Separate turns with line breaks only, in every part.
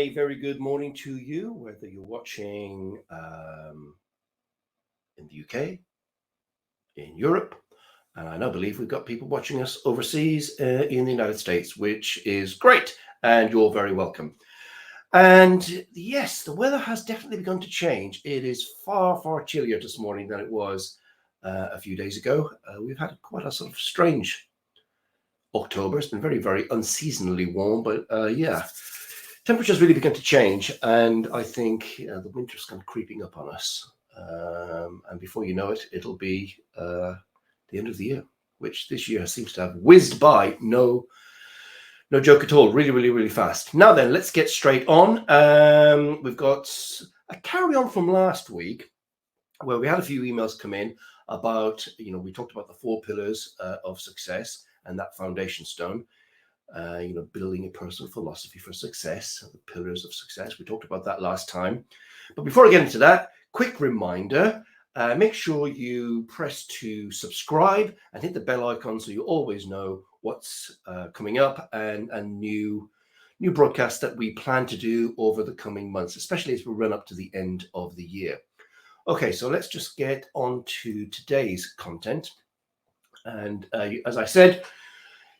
a very good morning to you, whether you're watching in the UK, in Europe, and I now believe we've got people watching us overseas in the United States, which is great, and you're very welcome. And yes, the weather has definitely begun to change. It is far, far chillier this morning than it was a few days ago. We've had quite a sort of strange October. It's been very, very unseasonably warm, but yeah, temperatures really begun to change, and I think the winter's kind of creeping up on us. And before you know it, it'll be the end of the year, which this year seems to have whizzed by. No joke at all. Really, really, really fast. Now then, let's get straight on. We've got a carry on from last week where we had a few emails come in about, we talked about the 4 pillars of success and that foundation stone, building a personal philosophy for success, the pillars of success. We talked about that last time. But before I get into that, quick reminder, make sure you press to subscribe and hit the bell icon so you always know what's coming up and new broadcasts that we plan to do over the coming months, especially as we run up to the end of the year. Okay, so let's just get on to today's content. And as I said,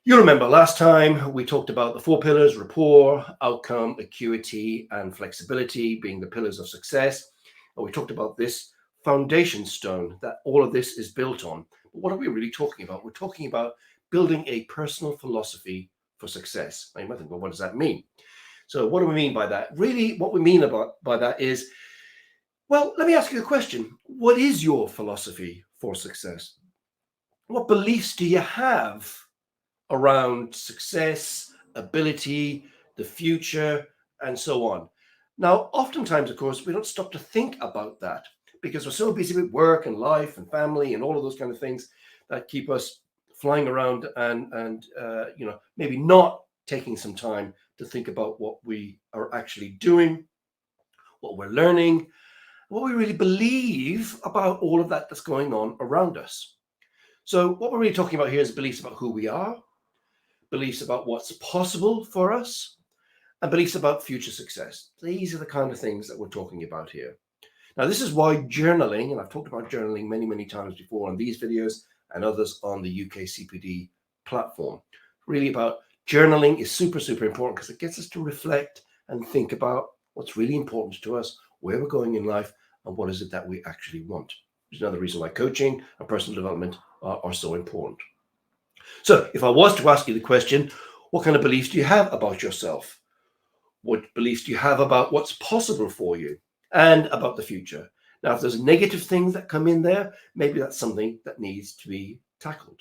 you remember last time we talked about the 4 pillars: rapport, outcome, acuity, and flexibility being the pillars of success. And we talked about this foundation stone that all of this is built on. But what are we really talking about? We're talking about building a personal philosophy for success. Now you might think, well, what does that mean? So what do we mean by that? Really, what we mean by that is, well, let me ask you a question. What is your philosophy for success? What beliefs do you have around success, ability, the future, and so on? Now, oftentimes, of course, we don't stop to think about that because we're so busy with work and life and family and all of those kind of things that keep us flying around and maybe not taking some time to think about what we are actually doing, what we're learning, what we really believe about all of that that's going on around us. So what we're really talking about here is beliefs about who we are, beliefs about what's possible for us, and beliefs about future success. These are the kind of things that we're talking about here. Now, this is why journaling, and I've talked about journaling many, many times before on these videos and others on the UKCPD platform. Really about journaling is super, super important because it gets us to reflect and think about what's really important to us, where we're going in life, and what is it that we actually want. Which is another reason why coaching and personal development are so important. So if I was to ask you the question, what kind of beliefs do you have about yourself? What beliefs do you have about what's possible for you and about the future? Now, if there's negative things that come in there, maybe that's something that needs to be tackled.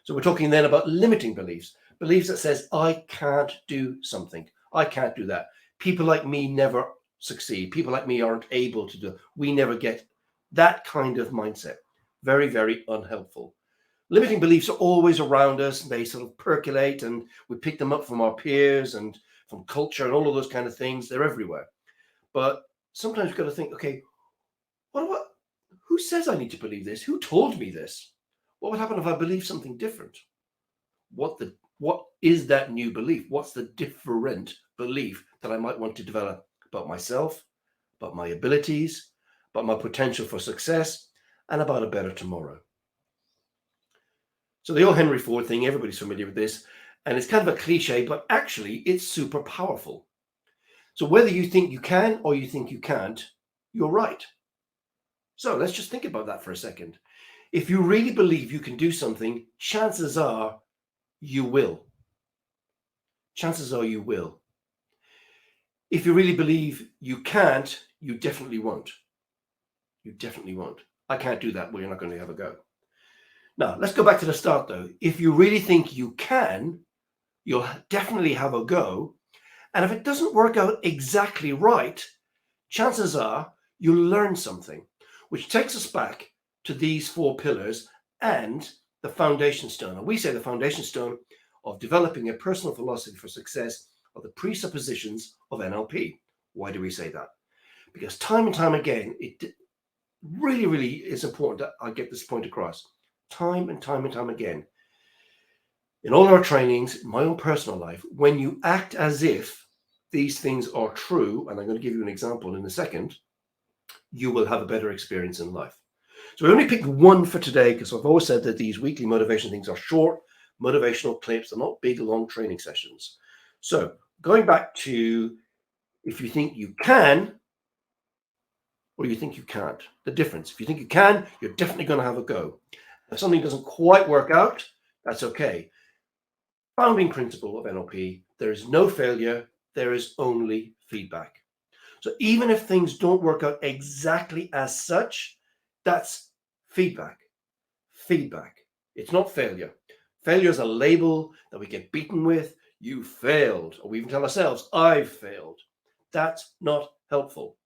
So we're talking then about limiting beliefs, beliefs that says, I can't do something. I can't do that. People like me never succeed. People like me aren't able to do. We never get that kind of mindset. Very, very unhelpful. Limiting beliefs are always around us. They sort of percolate and we pick them up from our peers and from culture and all of those kind of things. They're everywhere. But sometimes we've got to think, okay, who says I need to believe this? Who told me this? What would happen if I believe something different? What is that new belief? What's the different belief that I might want to develop about myself, about my abilities, about my potential for success, and about a better tomorrow? So the old Henry Ford thing, everybody's familiar with this, and it's kind of a cliche, but actually it's super powerful. So whether you think you can or you think you can't, you're right. So let's just think about that for a second. If you really believe you can do something, chances are you will. Chances are you will. If you really believe you can't, you definitely won't. You definitely won't. I can't do that. Well, you're not going to have a go. Now, let's go back to the start, though. If you really think you can, you'll definitely have a go. And if it doesn't work out exactly right, chances are you'll learn something, which takes us back to these 4 pillars and the foundation stone. And we say the foundation stone of developing a personal philosophy for success are the presuppositions of NLP. Why do we say that? Because time and time again, it really, really is important that I get this point across. Time and time again. In all our trainings, in my own personal life, when you act as if these things are true, and I'm going to give you an example in a second, you will have a better experience in life. So I only picked one for today because I've always said that these weekly motivation things are short, motivational clips. They're not big, long training sessions. So going back to if you think you can or you think you can't, the difference. If you think you can, you're definitely going to have a go. If something doesn't quite work out, that's okay. Founding principle of NLP, there is no failure, there is only feedback. So even if things don't work out exactly as such, that's feedback. Feedback. It's not failure. Failure is a label that we get beaten with. You failed. Or we even tell ourselves, I've failed. That's not helpful.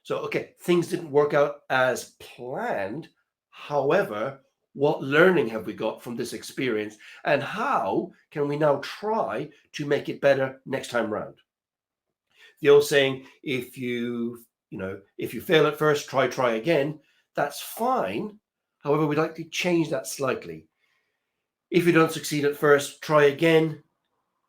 So, okay, things didn't work out as planned. However, what learning have we got from this experience? And how can we now try to make it better next time round? The old saying, if you fail at first, try again, that's fine. However, we'd like to change that slightly. If you don't succeed at first, try again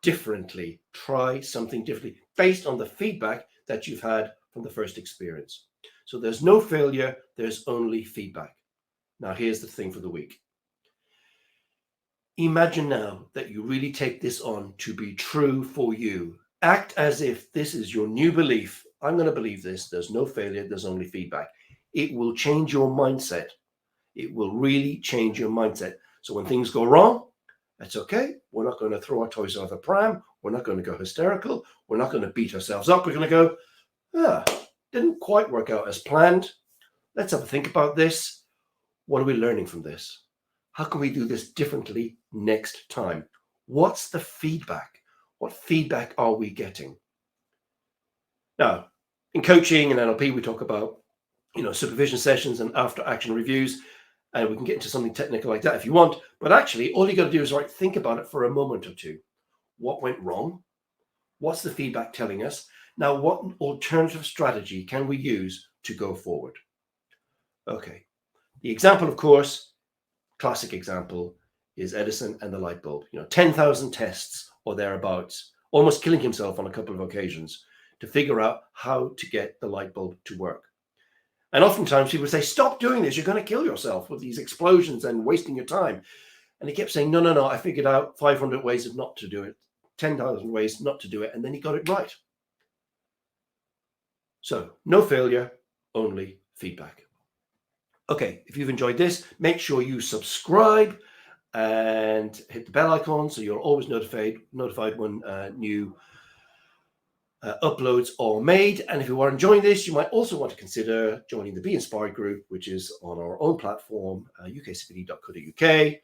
differently. Try something differently based on the feedback that you've had from the first experience. So there's no failure, there's only feedback. Now, here's the thing for the week. Imagine now that you really take this on to be true for you. Act as if this is your new belief. I'm going to believe this. There's no failure. There's only feedback. It will change your mindset. It will really change your mindset. So when things go wrong, that's okay. We're not going to throw our toys out of the pram. We're not going to go hysterical. We're not going to beat ourselves up. We're going to go, didn't quite work out as planned. Let's have a think about this. What are we learning from this? How can we do this differently next time? What's the feedback? What feedback are we getting? Now, in coaching and NLP, we talk about, supervision sessions and after action reviews, and we can get into something technical like that if you want. But actually, all you got to do is think about it for a moment or two. What went wrong? What's the feedback telling us? Now, what alternative strategy can we use to go forward? Okay. The example, of course, classic example, is Edison and the light bulb. 10,000 tests or thereabouts, almost killing himself on a couple of occasions to figure out how to get the light bulb to work. And oftentimes people say, stop doing this. You're going to kill yourself with these explosions and wasting your time. And he kept saying, no, I figured out 500 ways of not to do it, 10,000 ways not to do it. And then he got it right. So no failure, only feedback. Okay, if you've enjoyed this, make sure you subscribe and hit the bell icon so you're always notified when new uploads are made. And if you are enjoying this, you might also want to consider joining the Be Inspired group, which is on our own platform, UKCPD.co.uk,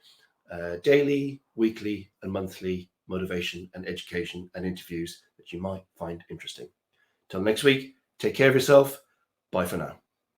daily, weekly, and monthly motivation and education and interviews that you might find interesting. Till next week, take care of yourself. Bye for now.